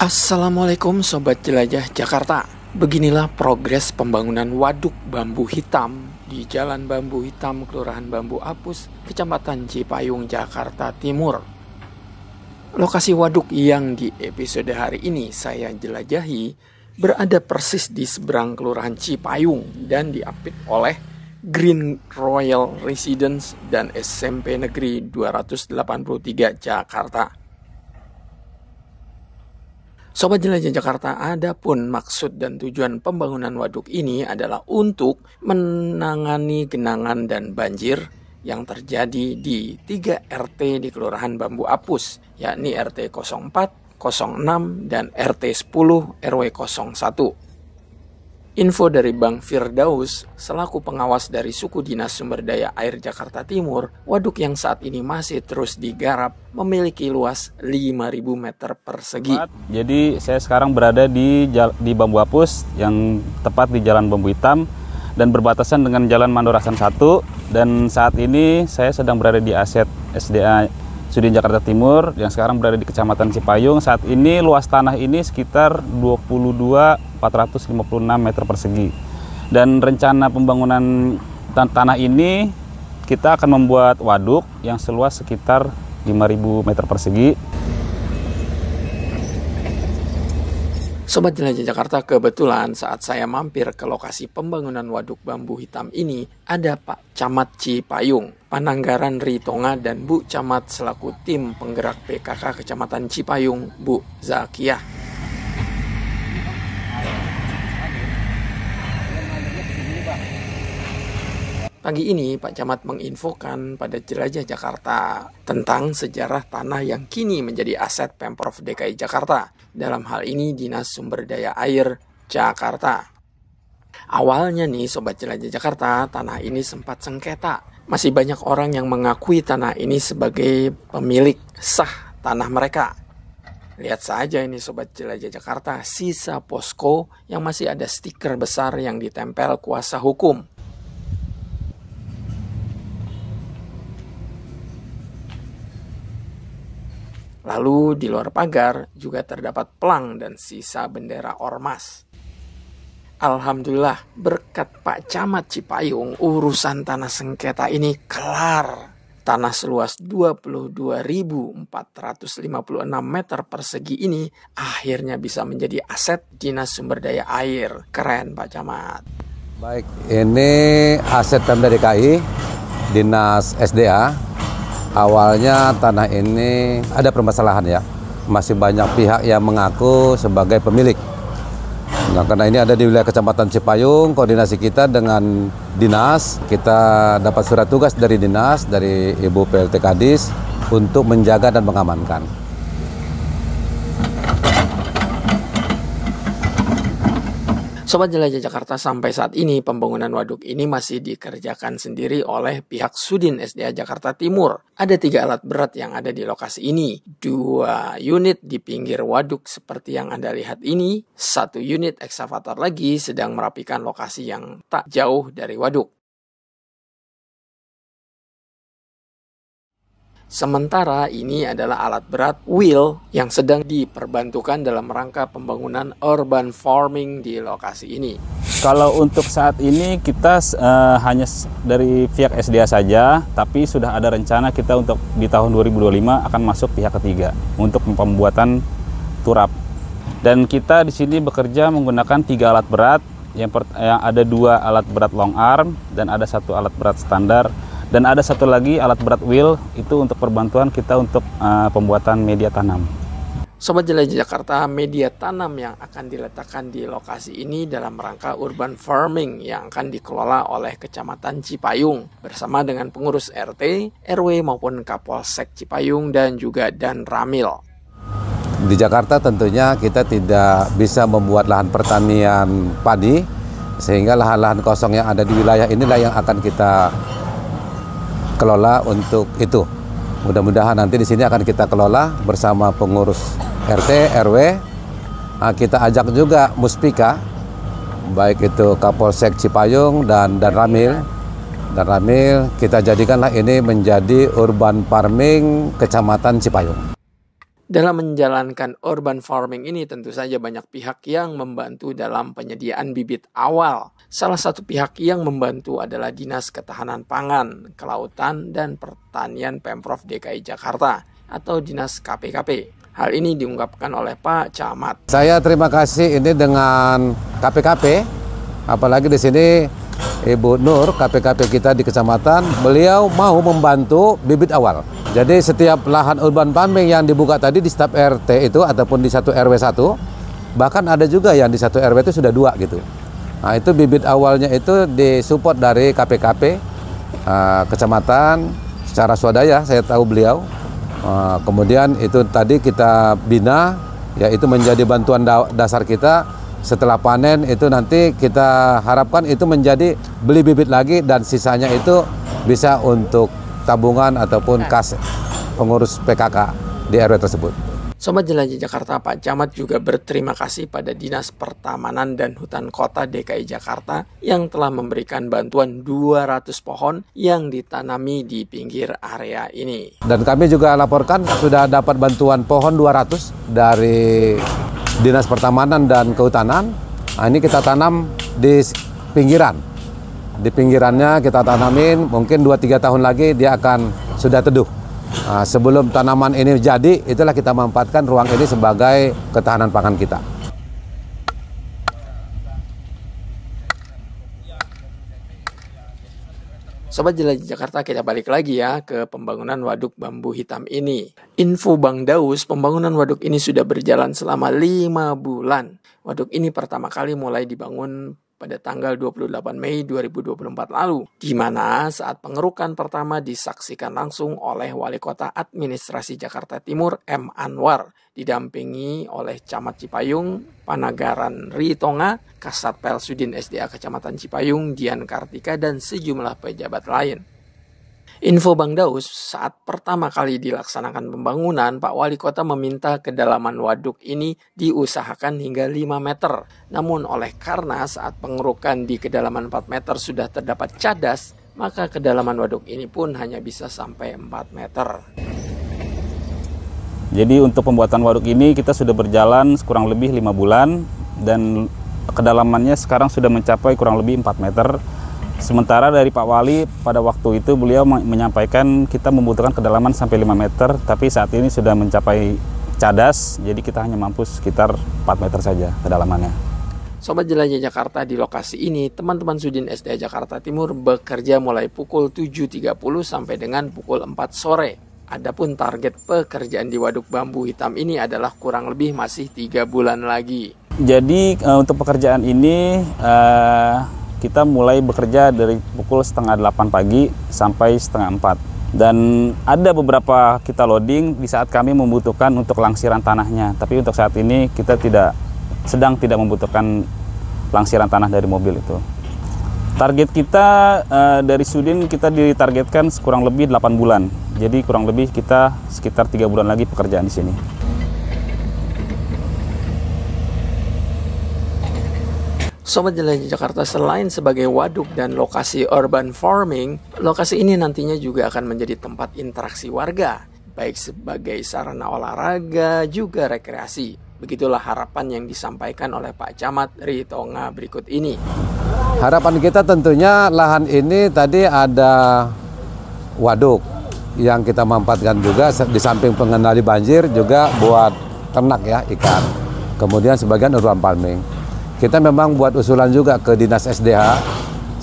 Assalamualaikum Sobat Jelajah Jakarta. Beginilah progres pembangunan waduk bambu hitam di Jalan Bambu Hitam, Kelurahan Bambu Apus, Kecamatan Cipayung, Jakarta Timur. Lokasi waduk yang di episode hari ini saya jelajahi berada persis di seberang Kelurahan Cipayung dan diapit oleh Green Royal Residence dan SMP Negeri 283 Jakarta. Sobat Jelajah Jakarta, adapun maksud dan tujuan pembangunan waduk ini adalah untuk menangani genangan dan banjir yang terjadi di 3 RT di Kelurahan Bambu Apus, yakni RT 04, 06, dan RT 10 RW 01. Info dari Bang Firdaus, selaku pengawas dari Suku Dinas Sumber Daya Air Jakarta Timur, waduk yang saat ini masih terus digarap memiliki luas 5.000 meter persegi. Jadi saya sekarang berada di Bambu Apus yang tepat di Jalan Bambu Hitam dan berbatasan dengan Jalan Mandorasan 1, dan saat ini saya sedang berada di aset SDA Sudin Jakarta Timur yang sekarang berada di Kecamatan Cipayung. Saat ini luas tanah ini sekitar 22.456 meter persegi. Dan rencana pembangunan tanah ini kita akan membuat waduk yang seluas sekitar 5.000 meter persegi. Sobat Jelajah Jakarta, kebetulan saat saya mampir ke lokasi pembangunan waduk bambu hitam ini, ada Pak Camat Cipayung, Pananggaran Ritonga, dan Bu Camat selaku tim penggerak PKK Kecamatan Cipayung, Bu Zakiyah. Pagi ini Pak Camat menginfokan pada Jelajah Jakarta tentang sejarah tanah yang kini menjadi aset Pemprov DKI Jakarta, dalam hal ini Dinas Sumber Daya Air Jakarta. Awalnya nih Sobat Jelajah Jakarta, tanah ini sempat sengketa. Masih banyak orang yang mengakui tanah ini sebagai pemilik sah tanah mereka. Lihat saja ini Sobat Jelajah Jakarta, sisa posko yang masih ada stiker besar yang ditempel kuasa hukum. Lalu di luar pagar juga terdapat pelang dan sisa bendera ormas. Alhamdulillah berkat Pak Camat Cipayung, urusan tanah sengketa ini kelar. Tanah seluas 22.456 meter persegi ini akhirnya bisa menjadi aset Dinas Sumber Daya Air. Keren Pak Camat. Baik, ini aset Pemda DKI, Dinas SDA. Awalnya tanah ini ada permasalahan ya, masih banyak pihak yang mengaku sebagai pemilik. Nah, karena ini ada di wilayah Kecamatan Cipayung, koordinasi kita dengan dinas, kita dapat surat tugas dari dinas, dari Ibu PLT Kadis untuk menjaga dan mengamankan. Sobat Jelajah Jakarta, sampai saat ini pembangunan waduk ini masih dikerjakan sendiri oleh pihak Sudin SDA Jakarta Timur. Ada 3 alat berat yang ada di lokasi ini. 2 unit di pinggir waduk seperti yang Anda lihat ini. 1 unit ekskavator lagi sedang merapikan lokasi yang tak jauh dari waduk. Sementara ini adalah alat berat wheel yang sedang diperbantukan dalam rangka pembangunan urban farming di lokasi ini. Kalau untuk saat ini kita hanya dari pihak SDA saja, tapi sudah ada rencana kita untuk di tahun 2025 akan masuk pihak ketiga untuk pembuatan turap. Dan kita di sini bekerja menggunakan 3 alat berat, yang ada 2 alat berat long arm dan ada 1 alat berat standar. Dan ada 1 lagi alat berat wheel, itu untuk perbantuan kita untuk pembuatan media tanam. Sobat Jelajah Jakarta, media tanam yang akan diletakkan di lokasi ini dalam rangka urban farming yang akan dikelola oleh Kecamatan Cipayung bersama dengan pengurus RT, RW maupun Kapolsek Cipayung dan juga Dan Ramil. Di Jakarta tentunya kita tidak bisa membuat lahan pertanian padi, sehingga lahan-lahan kosong yang ada di wilayah inilah yang akan kita kelola untuk itu. Mudah-mudahan nanti di sini akan kita kelola bersama pengurus RT, RW. Kita ajak juga Muspika, baik itu Kapolsek Cipayung dan Ramil. Dan Ramil kita jadikanlah ini menjadi urban farming Kecamatan Cipayung. Dalam menjalankan urban farming ini tentu saja banyak pihak yang membantu dalam penyediaan bibit awal. Salah satu pihak yang membantu adalah Dinas Ketahanan Pangan, Kelautan, dan Pertanian Pemprov DKI Jakarta atau Dinas KPKP. Hal ini diungkapkan oleh Pak Camat. Saya terima kasih ini dengan KPKP, apalagi di sini Ibu Nur, KPKP kita di kecamatan, beliau mau membantu bibit awal. Jadi setiap lahan urban farming yang dibuka tadi di setiap RT itu ataupun di satu RW 1, bahkan ada juga yang di satu RW itu sudah 2 gitu. Nah itu bibit awalnya itu disupport dari KPKP, kecamatan, secara swadaya saya tahu beliau. Kemudian itu tadi kita bina, yaitu menjadi bantuan dasar kita. Setelah panen itu nanti kita harapkan itu menjadi beli bibit lagi dan sisanya itu bisa untuk tabungan ataupun kas pengurus PKK di RW tersebut. Sobat Jelajah Jakarta, Pak Camat juga berterima kasih pada Dinas Pertamanan dan Hutan Kota DKI Jakarta yang telah memberikan bantuan 200 pohon yang ditanami di pinggir area ini. Dan kami juga laporkan sudah dapat bantuan pohon 200 dari Dinas Pertamanan dan Kehutanan. Nah, ini kita tanam di pinggiran. Di pinggirannya kita tanamin, mungkin 2-3 tahun lagi dia akan sudah teduh. Nah, sebelum tanaman ini jadi, itulah kita memanfaatkan ruang ini sebagai ketahanan pangan kita. Sobat Jelajah Jakarta, kita balik lagi ya ke pembangunan waduk bambu hitam ini. Info Bang Daus, pembangunan waduk ini sudah berjalan selama 5 bulan. Waduk ini pertama kali mulai dibangun pada tanggal 28 Mei 2024 lalu, di mana saat pengerukan pertama disaksikan langsung oleh Wali Kota Administrasi Jakarta Timur M. Anwar, didampingi oleh Camat Cipayung, Panagaran Ritonga, Kasatpel Sudin SDA Kecamatan Cipayung, Dian Kartika, dan sejumlah pejabat lain. Info Bang Daus, saat pertama kali dilaksanakan pembangunan, Pak Wali Kota meminta kedalaman waduk ini diusahakan hingga 5 meter. Namun karena saat pengerukan di kedalaman 4 meter sudah terdapat cadas, maka kedalaman waduk ini pun hanya bisa sampai 4 meter. Jadi untuk pembuatan waduk ini kita sudah berjalan kurang lebih 5 bulan dan kedalamannya sekarang sudah mencapai kurang lebih 4 meter. Sementara dari Pak Wali pada waktu itu beliau menyampaikan kita membutuhkan kedalaman sampai 5 meter, tapi saat ini sudah mencapai cadas, jadi kita hanya mampu sekitar 4 meter saja kedalamannya. Sobat Jelajah Jakarta, di lokasi ini teman-teman Sudin SDA Jakarta Timur bekerja mulai pukul 7.30 sampai dengan pukul 4 sore. Adapun target pekerjaan di waduk bambu hitam ini adalah kurang lebih masih 3 bulan lagi. Jadi untuk pekerjaan ini kita mulai bekerja dari pukul 7:30 pagi sampai 7:30. Dan ada beberapa kita loading di saat kami membutuhkan untuk langsiran tanahnya. Tapi untuk saat ini kita sedang tidak membutuhkan langsiran tanah dari mobil itu. Target kita dari Sudin kita ditargetkan kurang lebih 8 bulan. Jadi kurang lebih kita sekitar 3 bulan lagi pekerjaan di sini. Sobat Jelajah Jakarta, selain sebagai waduk dan lokasi urban farming, lokasi ini nantinya juga akan menjadi tempat interaksi warga, baik sebagai sarana olahraga juga rekreasi. Begitulah harapan yang disampaikan oleh Pak Camat Ritonga berikut ini. Harapan kita tentunya lahan ini tadi ada waduk yang kita manfaatkan juga di samping pengendali banjir juga buat ternak ya, ikan. Kemudian sebagian urban farming. Kita memang buat usulan juga ke Dinas SDA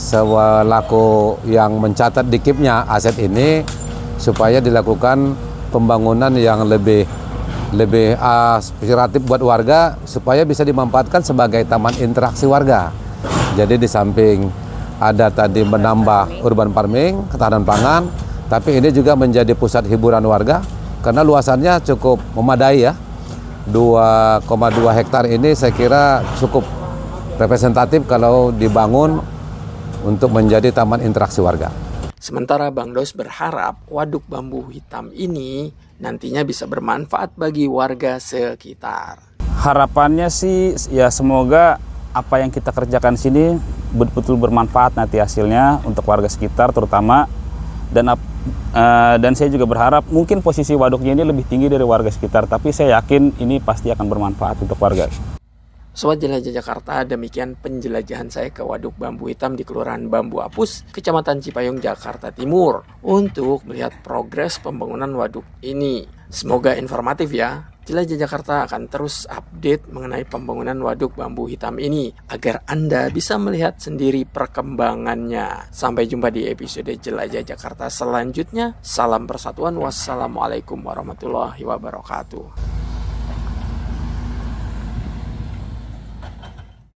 selaku yang mencatat di KIP-nya aset ini supaya dilakukan pembangunan yang lebih aspiratif buat warga supaya bisa dimanfaatkan sebagai taman interaksi warga. Jadi di samping ada tadi menambah urban farming, ketahanan pangan, tapi ini juga menjadi pusat hiburan warga karena luasannya cukup memadai ya. 2,2 hektar ini saya kira cukup representatif kalau dibangun untuk menjadi taman interaksi warga. Sementara Bang Daus berharap waduk bambu hitam ini nantinya bisa bermanfaat bagi warga sekitar. Harapannya sih ya semoga apa yang kita kerjakan di sini betul-betul bermanfaat nanti hasilnya untuk warga sekitar terutama, dan Dan saya juga berharap mungkin posisi waduknya ini lebih tinggi dari warga sekitar, tapi saya yakin ini pasti akan bermanfaat untuk warga. Sobat Jelajah Jakarta, demikian penjelajahan saya ke Waduk Bambu Hitam di Kelurahan Bambu Apus, Kecamatan Cipayung, Jakarta Timur, untuk melihat progres pembangunan waduk ini. Semoga informatif ya. Jelajah Jakarta akan terus update mengenai pembangunan Waduk Bambu Hitam ini, agar Anda bisa melihat sendiri perkembangannya. Sampai jumpa di episode Jelajah Jakarta selanjutnya. Salam persatuan, wassalamualaikum warahmatullahi wabarakatuh.